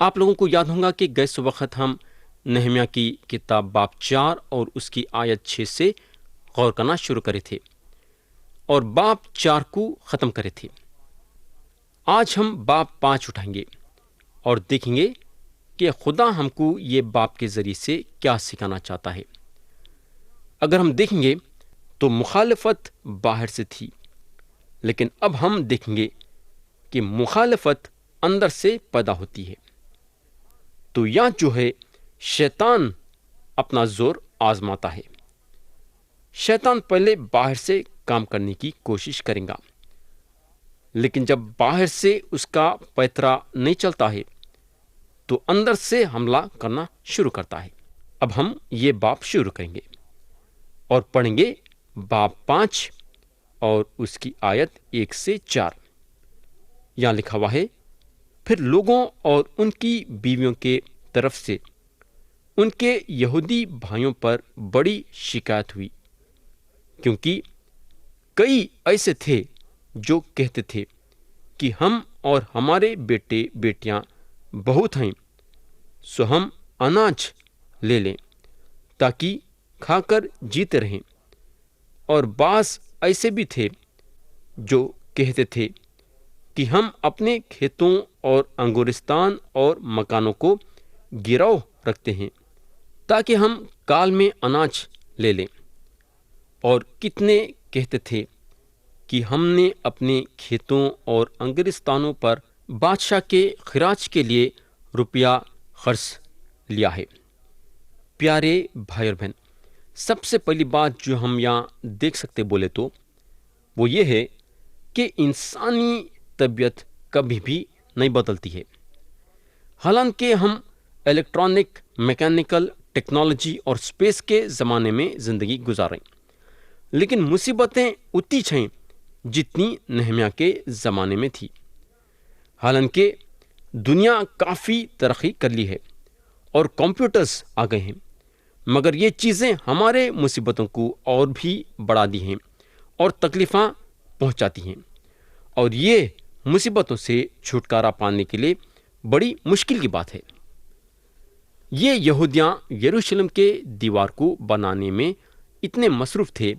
آپ لوگوں کو یاد ہوگا کہ گئے وقت ہم نہمیا کی کتاب باب 4 اور اس کی آیت 6 سے غور کرنا شروع کرے تھے اور باب 4 کو ختم کرے تھے۔ آج ہم باب 5 اٹھائیں گے اور دیکھیں گے کہ خدا ہم کو یہ باب کے ذریعے سے کیا سکھانا چاہتا ہے۔ اگر ہم دیکھیں گے تو مخالفت باہر سے تھی، لیکن اب ہم دیکھیں گے کہ مخالفت اندر سے پیدا ہوتی ہے۔ تو یہاں جو ہے شیطان اپنا زور آزماتا ہے۔ شیطان پہلے باہر سے کام کرنے کی کوشش کرے گا، لیکن جب باہر سے اس کا پیترا نہیں چلتا ہے تو اندر سے حملہ کرنا شروع کرتا ہے۔ اب ہم یہ باب شروع کریں گے اور پڑھیں گے باب 5 اور اس کی آیت 1 سے 4۔ یہاں لکھا ہوا ہے، پھر لوگوں اور ان کی بیویوں کے طرف سے ان کے یہودی بھائیوں پر بڑی شکایت ہوئی، کیونکہ کئی ایسے تھے جو کہتے تھے کہ ہم اور ہمارے بیٹے بیٹیاں بہت ہیں، سو ہم اناج لے لیں تاکہ کھا کر جیتے رہیں۔ اور بعض ایسے بھی تھے جو کہتے تھے کہ ہم اپنے کھیتوں اور انگورستان اور مکانوں کو گراؤ رکھتے ہیں تاکہ ہم کال میں اناج لے لیں۔ اور کتنے کہتے تھے کہ ہم نے اپنے کھیتوں اور انگورستانوں پر بادشاہ کے خراج کے لیے روپیہ خرچ لیا ہے۔ پیارے بھائی اور بہن، سب سے پہلی بات جو ہم یہاں دیکھ سکتے بولے تو وہ یہ ہے کہ انسانی طبیعت کبھی بھی نہیں بدلتی ہے۔ حالانکہ ہم الیکٹرانک، میکینیکل، ٹیکنالوجی اور اسپیس کے زمانے میں زندگی گزاریں، لیکن مصیبتیں اتنی ہیں جتنی نہمیا کے زمانے میں تھی۔ حالانکہ دنیا کافی ترقی کر لی ہے اور کمپیوٹرز آ گئے ہیں، مگر یہ چیزیں ہمارے مصیبتوں کو اور بھی بڑھا دی ہیں اور تکلیفاں پہنچاتی ہیں، اور یہ مصیبتوں سے چھٹکارا پانے کے لیے بڑی مشکل کی بات ہے۔ یہ یہودیاں یروشلم کے دیوار کو بنانے میں اتنے مصروف تھے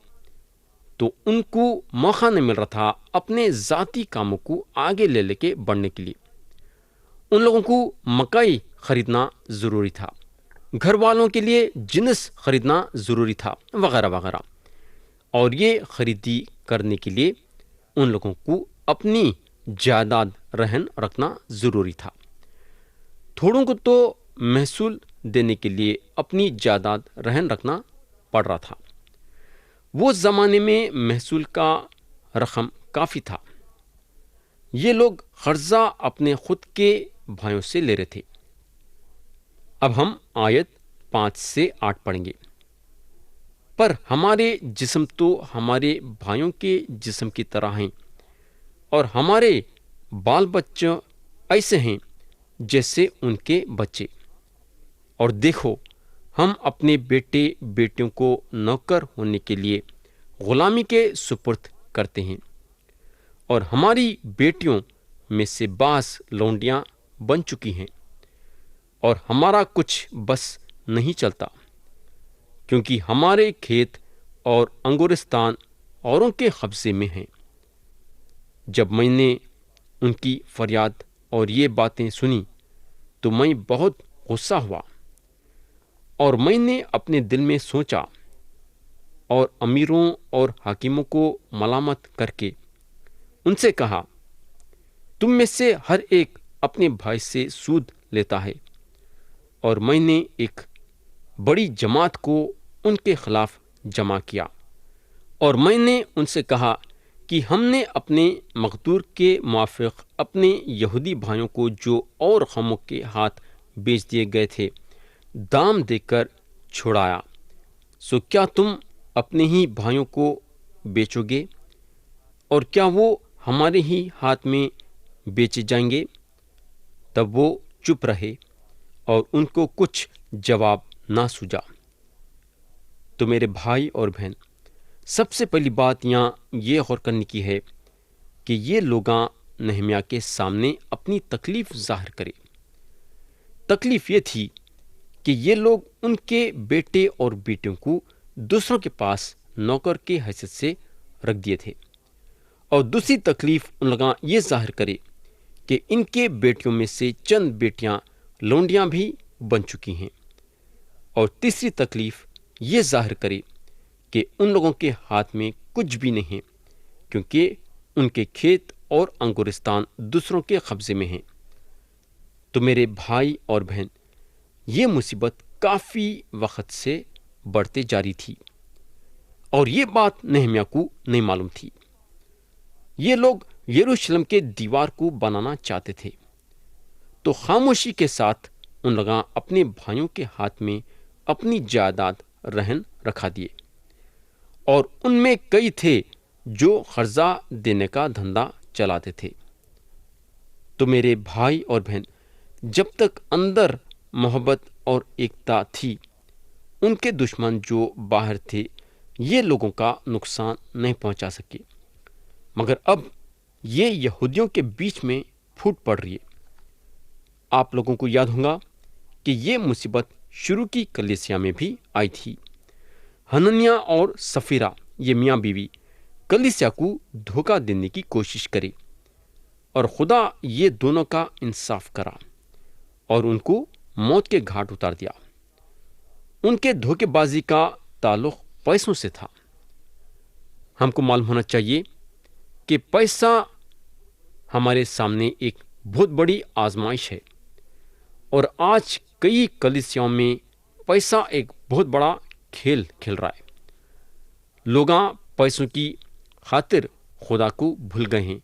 تو ان کو موقع نہیں مل رہا تھا اپنے ذاتی کاموں کو آگے لے کے بڑھنے کے لیے۔ ان لوگوں کو مکئی خریدنا ضروری تھا، گھر والوں کے لیے جنس خریدنا ضروری تھا، وغیرہ وغیرہ، اور یہ خریدی کرنے کے لیے ان لوگوں کو اپنی جائیداد رہن رکھنا ضروری تھا۔ تھوڑوں کو تو محصول دینے کے لیے اپنی جائیداد رہن رکھنا پڑ رہا تھا۔ وہ زمانے میں محصول کا رقم کافی تھا۔ یہ لوگ قرضہ اپنے خود کے بھائیوں سے لے رہے تھے۔ اب ہم آیت 5 سے 8 پڑھیں گے۔ پر ہمارے جسم تو ہمارے بھائیوں کے جسم کی طرح ہیں، اور ہمارے بال بچے ایسے ہیں جیسے ان کے بچے۔ اور دیکھو، ہم اپنے بیٹے بیٹیوں کو نوکر ہونے کے لیے غلامی کے سپرد کرتے ہیں، اور ہماری بیٹیوں میں سے بعض لونڈیاں بن چکی ہیں، اور ہمارا کچھ بس نہیں چلتا، کیونکہ ہمارے کھیت اور انگورستان اوروں کے قبضے میں ہیں۔ جب میں نے ان کی فریاد اور یہ باتیں سنی تو میں بہت غصہ ہوا، اور میں نے اپنے دل میں سوچا اور امیروں اور حاکموں کو ملامت کر کے ان سے کہا، تم میں سے ہر ایک اپنے بھائی سے سود لیتا ہے۔ اور میں نے ایک بڑی جماعت کو ان کے خلاف جمع کیا، اور میں نے ان سے کہا کہ ہم نے اپنے مقدور کے موافق اپنے یہودی بھائیوں کو جو اور قوموں کے ہاتھ بیچ دیے گئے تھے دام دے کر چھڑایا، سو کیا تم اپنے ہی بھائیوں کو بیچو گے، اور کیا وہ ہمارے ہی ہاتھ میں بیچے جائیں گے؟ تب وہ چپ رہے اور ان کو کچھ جواب نہ سوجا۔ تو میرے بھائی اور بہن، سب سے پہلی بات یہاں یہ غور کرنے کی ہے کہ یہ لوگاں نہمیا کے سامنے اپنی تکلیف ظاہر کرے۔ تکلیف یہ تھی کہ یہ لوگ ان کے بیٹے اور بیٹیوں کو دوسروں کے پاس نوکر کی حیثیت سے رکھ دیے تھے، اور دوسری تکلیف ان لوگاں یہ ظاہر کرے کہ ان کے بیٹیوں میں سے چند بیٹیاں لونڈیاں بھی بن چکی ہیں، اور تیسری تکلیف یہ ظاہر کرے کہ ان لوگوں کے ہاتھ میں کچھ بھی نہیں ہے، کیونکہ ان کے کھیت اور انگورستان دوسروں کے قبضے میں ہیں۔ تو میرے بھائی اور بہن، یہ مصیبت کافی وقت سے بڑھتے جاری تھی، اور یہ بات نہمیہ کو نہیں معلوم تھی۔ یہ لوگ یروشلم کے دیوار کو بنانا چاہتے تھے، تو خاموشی کے ساتھ ان لوگاں اپنے بھائیوں کے ہاتھ میں اپنی جائیداد رہن رکھا دیے، اور ان میں کئی تھے جو قرضہ دینے کا دھندا چلاتے تھے۔ تو میرے بھائی اور بہن، جب تک اندر محبت اور ایکتا تھی، ان کے دشمن جو باہر تھے یہ لوگوں کا نقصان نہیں پہنچا سکے، مگر اب یہ یہودیوں کے بیچ میں پھوٹ پڑ رہی ہے۔ آپ لوگوں کو یاد ہوگا کہ یہ مصیبت شروع کی کلیسیا میں بھی آئی تھی۔ حننیہ اور سفیرہ، یہ میاں بیوی، کلیسیا کو دھوکہ دینے کی کوشش کرے، اور خدا یہ دونوں کا انصاف کرا اور ان کو موت کے گھاٹ اتار دیا۔ ان کے دھوکے بازی کا تعلق پیسوں سے تھا۔ ہم کو معلوم ہونا چاہیے کہ پیسہ ہمارے سامنے ایک بہت بڑی آزمائش ہے، اور آج کئی کلیسیاؤں میں پیسہ ایک بہت بڑا کھیل کھیل رہا ہے۔ لوگاں پیسوں کی خاطر خدا کو بھول گئے ہیں،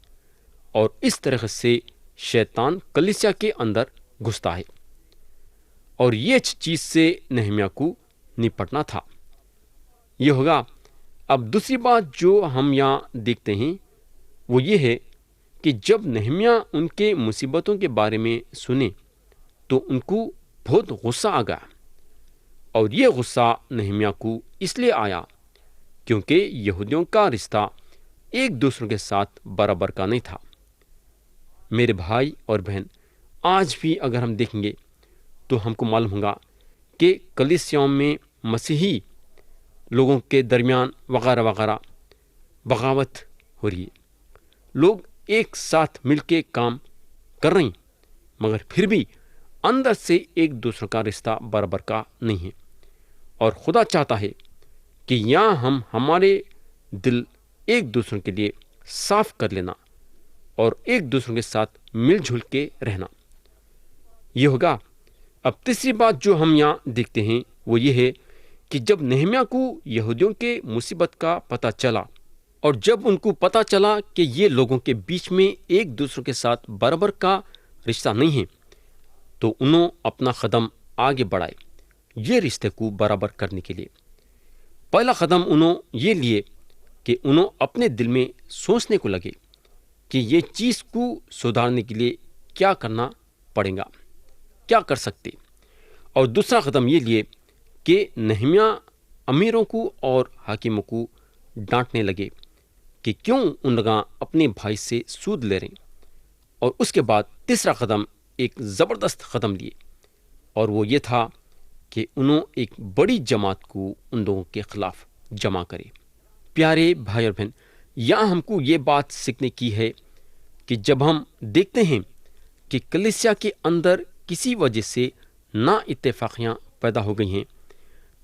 اور اس طرح سے شیطان کلیسیا کے اندر گھستا ہے، اور یہ چیز سے نہمیہ کو نپٹنا تھا۔ یہ ہوگا۔ اب دوسری بات جو ہم یہاں دیکھتے ہیں وہ یہ ہے کہ جب نہمیہ ان کے مصیبتوں کے بارے میں سنے تو ان کو بہت غصہ آ گیا، اور یہ غصہ نہمیہ کو اس لیے آیا کیونکہ یہودیوں کا رشتہ ایک دوسرے کے ساتھ برابر کا نہیں تھا۔ میرے بھائی اور بہن، آج بھی اگر ہم دیکھیں گے تو ہم کو معلوم ہوگا کہ کلیسیاؤں میں مسیحی لوگوں کے درمیان وغیرہ وغیرہ بغاوت ہو رہی ہے۔ لوگ ایک ساتھ مل کے کام کر رہے ہیں، مگر پھر بھی اندر سے ایک دوسرے کا رشتہ برابر کا نہیں ہے، اور خدا چاہتا ہے کہ یہاں ہم ہمارے دل ایک دوسرے کے لیے صاف کر لینا اور ایک دوسرے کے ساتھ مل جل کے رہنا۔ یہ ہوگا۔ اب تیسری بات جو ہم یہاں دیکھتے ہیں وہ یہ ہے کہ جب نہمیہ کو یہودیوں کے مصیبت کا پتہ چلا، اور جب ان کو پتہ چلا کہ یہ لوگوں کے بیچ میں ایک دوسرے کے ساتھ برابر کا رشتہ نہیں ہے، تو انہوں اپنا قدم آگے بڑھائے یہ رشتے کو برابر کرنے کے لیے۔ پہلا قدم انہوں یہ لیے کہ انہوں اپنے دل میں سوچنے کو لگے کہ یہ چیز کو سدھارنے کے لیے کیا کرنا پڑے گا، کیا کر سکتے۔ اور دوسرا قدم یہ لیے کہ نہمیہ امیروں کو اور حاکموں کو ڈانٹنے لگے کہ کیوں ان لوگ اپنے بھائی سے سود لے رہے ہیں۔ اور اس کے بعد تیسرا قدم ایک زبردست قدم لیے، اور وہ یہ تھا کہ انہوں ایک بڑی جماعت کو ان لوگوں کے خلاف جمع کرے۔ پیارے بھائی اور بہن، یہاں ہم کو یہ بات سیکھنے کی ہے کہ جب ہم دیکھتے ہیں کہ کلیسیا کے اندر کسی وجہ سے نا اتفاقیاں پیدا ہو گئی ہیں،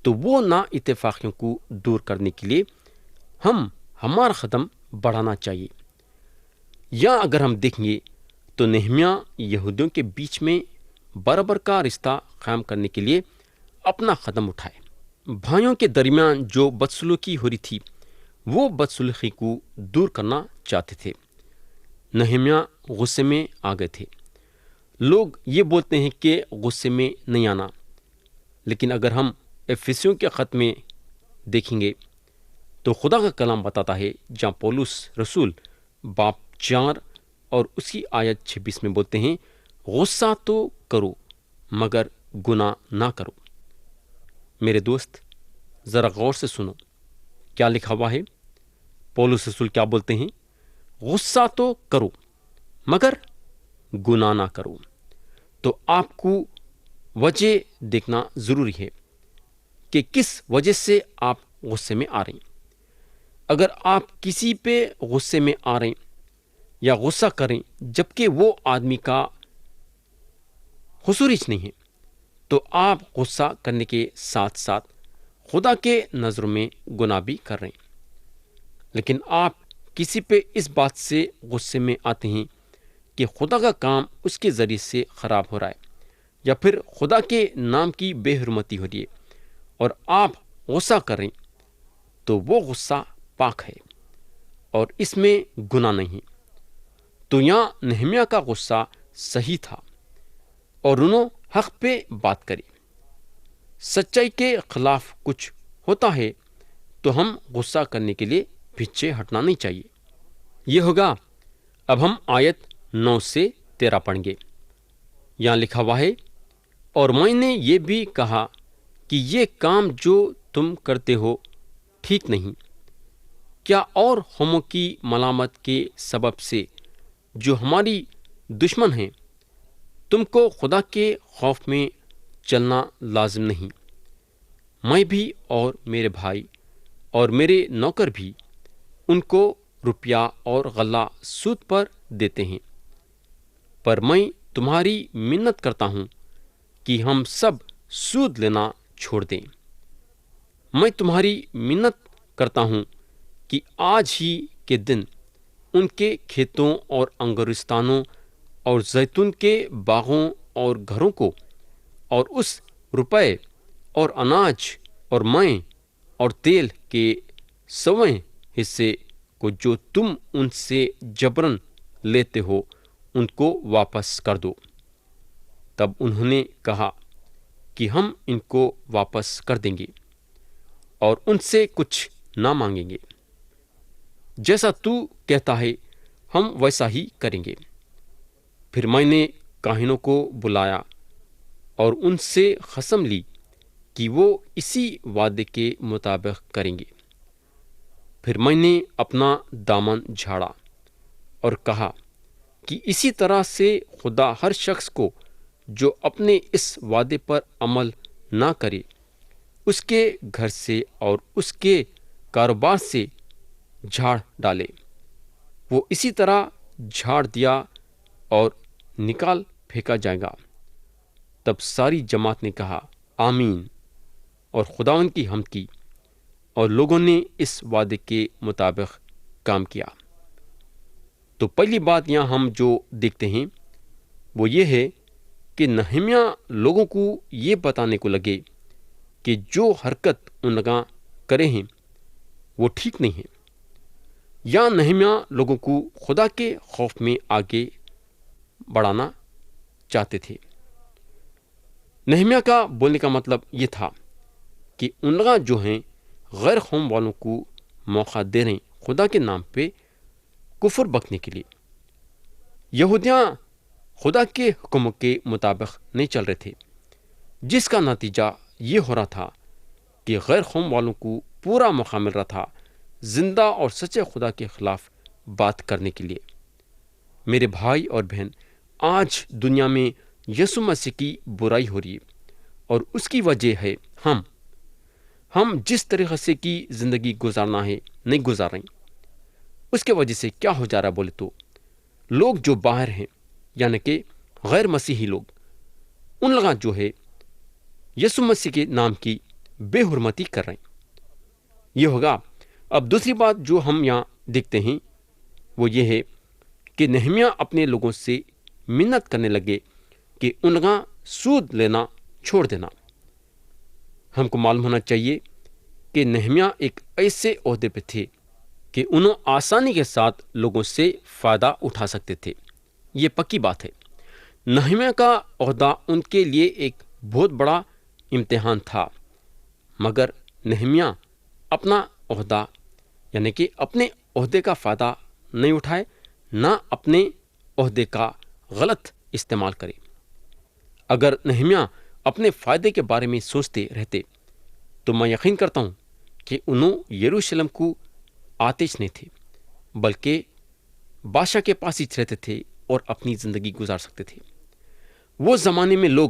تو وہ نا اتفاقیوں کو دور کرنے کے لیے ہمارا قدم بڑھانا چاہیے۔ یا اگر ہم دیکھیں گے تو نہمیہ یہودیوں کے بیچ میں برابر کا رشتہ قائم کرنے کے لیے اپنا قدم اٹھائے۔ بھائیوں کے درمیان جو بدسلوکی ہو رہی تھی وہ بدسلوکی کو دور کرنا چاہتے تھے۔ نہمیہ غصے میں آ گئے تھے۔ لوگ یہ بولتے ہیں کہ غصے میں نہیں آنا، لیکن اگر ہم افسیوں کے خط میں دیکھیں گے تو خدا کا کلام بتاتا ہے، جہاں پولس رسول باب 4 اور اس کی آیت 26 میں بولتے ہیں، غصہ تو کرو مگر گناہ نہ کرو۔ میرے دوست، ذرا غور سے سنو کیا لکھا ہوا ہے۔ پولس رسول کیا بولتے ہیں؟ غصہ تو کرو مگر گناہ نہ کرو۔ تو آپ کو وجہ دیکھنا ضروری ہے کہ کس وجہ سے آپ غصے میں آ رہے ہیں۔ اگر آپ کسی پہ غصے میں آ رہے ہیں یا غصہ کریں جبکہ وہ آدمی کا قصور ہی نہیں ہے، تو آپ غصہ کرنے کے ساتھ ساتھ خدا کے نظروں میں گناہ بھی کر رہے ہیں۔ لیکن آپ کسی پہ اس بات سے غصے میں آتے ہیں کہ خدا کا کام اس کے ذریعے سے خراب ہو رہا ہے یا پھر خدا کے نام کی بے حرمتی ہو رہی ہے، اور آپ غصہ کریں تو وہ غصہ پاک ہے اور اس میں گناہ نہیں۔ تو یہاں نہمیہ کا غصہ صحیح تھا اور انہوں حق پہ بات کری۔ سچائی کے خلاف کچھ ہوتا ہے تو ہم غصہ کرنے کے لیے پیچھے ہٹنا نہیں چاہیے۔ یہ ہوگا۔ اب ہم آیت 9 سے 13 پڑھیں گے۔ یہاں لکھا ہوا ہے، اور میں نے یہ بھی کہا کہ یہ کام جو تم کرتے ہو ٹھیک نہیں۔ کیا اور قوموں کی ملامت کے سبب سے جو ہماری دشمن ہیں تم کو خدا کے خوف میں چلنا لازم نہیں؟ میں بھی اور میرے بھائی اور میرے نوکر بھی ان کو روپیہ اور غلہ سود پر دیتے ہیں، پر میں تمہاری منت کرتا ہوں کہ ہم سب سود لینا چھوڑ دیں۔ میں تمہاری منت کرتا ہوں کہ آج ہی کے دن ان کے کھیتوں اور انگورستانوں اور زیتون کے باغوں اور گھروں کو اور اس روپے اور اناج اور مائع اور تیل کے 100 حصے کو جو تم ان سے جبرن لیتے ہو ان کو واپس کر دو۔ تب انہوں نے کہا کہ ہم ان کو واپس کر دیں گے اور ان سے کچھ نہ مانگیں گے۔ جیسا تو کہتا ہے ہم ویسا ہی کریں گے۔ پھر میں نے کاہنوں کو بلایا اور ان سے قسم لی کہ وہ اسی وعدے کے مطابق کریں گے۔ پھر میں نے اپنا دامن جھاڑا اور کہا کہ اسی طرح سے خدا ہر شخص کو جو اپنے اس وعدے پر عمل نہ کرے اس کے گھر سے اور اس کے کاروبار سے جھاڑ ڈالے۔ وہ اسی طرح جھاڑ دیا اور نکال پھینکا جائے گا۔ تب ساری جماعت نے کہا آمین اور خداوند کی حمد کی، اور لوگوں نے اس وعدے کے مطابق کام کیا۔ تو پہلی بات یہاں ہم جو دیکھتے ہیں وہ یہ ہے کہ نہمیہ لوگوں کو یہ بتانے کو لگے کہ جو حرکت ان لوگاں کرے ہیں وہ ٹھیک نہیں ہے۔ یا نہمیہ لوگوں کو خدا کے خوف میں آگے بڑھانا چاہتے تھے۔ نہمیہ کا بولنے کا مطلب یہ تھا کہ ان لوگ جو ہیں غیر قوم والوں کو موقع دے رہے ہیں خدا کے نام پہ کفر بکنے کے لیے۔ یہودیاں خدا کے حکم کے مطابق نہیں چل رہے تھے، جس کا نتیجہ یہ ہو رہا تھا کہ غیر قوم والوں کو پورا موقع مل رہا تھا زندہ اور سچے خدا کے خلاف بات کرنے کے لیے۔ میرے بھائی اور بہن، آج دنیا میں یسوع مسیح کی برائی ہو رہی ہے، اور اس کی وجہ ہے ہم جس طریقے سے کی زندگی گزارنا ہے نہیں گزار رہے ہیں۔ اس کے وجہ سے کیا ہو جا رہا بولے تو لوگ جو باہر ہیں یعنی کہ غیر مسیحی لوگ، ان لوگ جو ہے یسوع مسیح کے نام کی بے حرمتی کر رہے ہیں۔ یہ ہوگا۔ اب دوسری بات جو ہم یہاں دیکھتے ہیں وہ یہ ہے کہ نہمیہ اپنے لوگوں سے منت کرنے لگے کہ ان لوگاں سود لینا چھوڑ دینا۔ ہم کو معلوم ہونا چاہیے کہ نہمیہ ایک ایسے عہدے پہ تھے کہ انہوں آسانی کے ساتھ لوگوں سے فائدہ اٹھا سکتے تھے۔ یہ پکی بات ہے۔ نہمیہ کا عہدہ ان کے لیے ایک بہت بڑا امتحان تھا، مگر نہمیہ اپنا عہدہ یعنی کہ اپنے عہدے کا فائدہ نہیں اٹھائے، نہ اپنے عہدے کا غلط استعمال کرے۔ اگر نہمیہ اپنے فائدے کے بارے میں سوچتے رہتے تو میں یقین کرتا ہوں کہ انہوں یروشلم کو آتش نہیں تھے، بلکہ بادشاہ کے پاس ہی رہتے تھے اور اپنی زندگی گزار سکتے تھے۔ وہ زمانے میں لوگ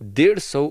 150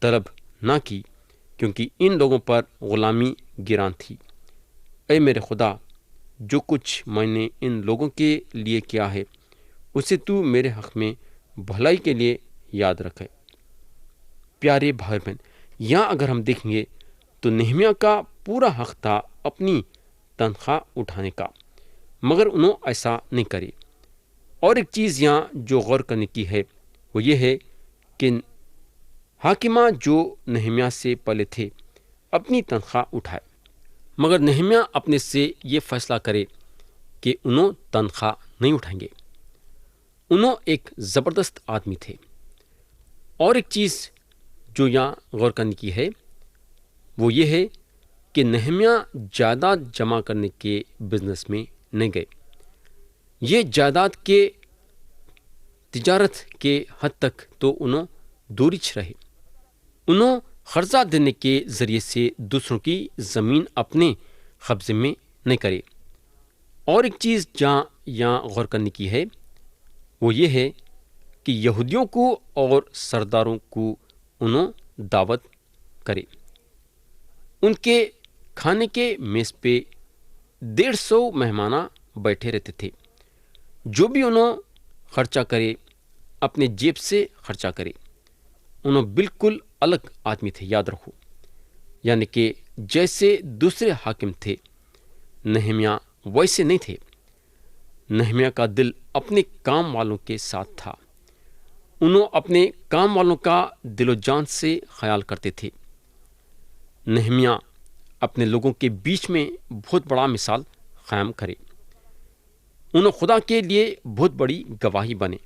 طلب نہ کی، کیونکہ ان لوگوں پر غلامی گران تھی۔ اے میرے خدا، جو کچھ میں نے ان لوگوں کے لیے کیا ہے اسے تو میرے حق میں بھلائی کے لیے یاد رکھے۔ پیارے بھائی بہن، یہاں اگر ہم دیکھیں گے تو نہمیہ کا پورا حق تھا اپنی تنخواہ اٹھانے کا، مگر انہوں ایسا نہیں کرے۔ اور ایک چیز یہاں جو غور کرنے کی ہے وہ یہ ہے کہ حاکمہ جو نہمیہ سے پہلے تھے اپنی تنخواہ اٹھائے، مگر نہمیہ اپنے سے یہ فیصلہ کرے کہ انہوں تنخواہ نہیں اٹھائیں گے۔ انہوں ایک زبردست آدمی تھے۔ اور ایک چیز جو یہاں غور کرنے کی ہے وہ یہ ہے کہ نہمیہ جائیداد جمع کرنے کے بزنس میں نہیں گئے۔ یہ جائیداد کے تجارت کے حد تک تو انہوں دورچ رہے۔ انہوں قرضہ دینے کے ذریعے سے دوسروں کی زمین اپنے قبضے میں نہیں کرے۔ اور ایک چیز جہاں یہاں غور کرنے کی ہے وہ یہ ہے کہ یہودیوں کو اور سرداروں کو انہوں دعوت کرے۔ ان کے کھانے کے میز پہ 150 مہمانہ بیٹھے رہتے تھے۔ جو بھی انہوں خرچہ کرے اپنے جیب سے خرچہ کرے۔ انہوں بالکل الگ آدمی تھے، یاد رکھو، یعنی کہ جیسے دوسرے حاکم تھے نہمیہ ویسے نہیں تھے۔ نہمیہ کا دل اپنے کام والوں کے ساتھ تھا۔ انہوں اپنے کام والوں کا دل و جان سے خیال کرتے تھے۔ نہمیہ اپنے لوگوں کے بیچ میں بہت بڑا مثال قائم کرے۔ انہوں خدا کے لیے بہت بڑی گواہی بنے۔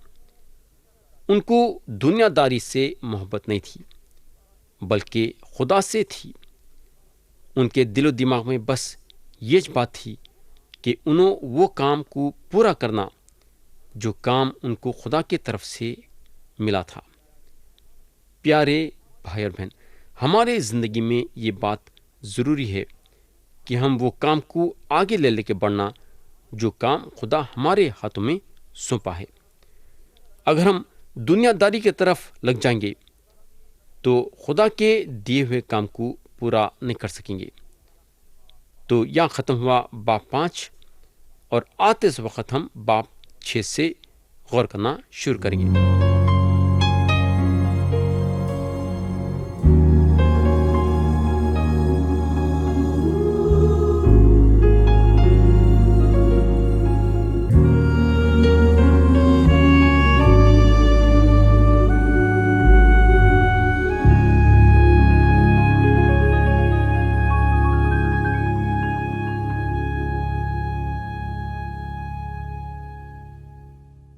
ان کو دنیا داری سے محبت نہیں تھی بلکہ خدا سے تھی۔ ان کے دل و دماغ میں بس یہ بات تھی کہ انہوں وہ کام کو پورا کرنا جو کام ان کو خدا کی طرف سے ملا تھا۔ پیارے بھائی اور بہن، ہمارے زندگی میں یہ بات ضروری ہے کہ ہم وہ کام کو آگے لے کے بڑھنا جو کام خدا ہمارے ہاتھوں میں سونپا ہے۔ اگر ہم دنیا داری کی طرف لگ جائیں گے تو خدا کے دیے ہوئے کام کو پورا نہیں کر سکیں گے۔ تو یہاں ختم ہوا باب 5، اور آتے اس وقت ہم باب 6 سے غور کرنا شروع کریں گے۔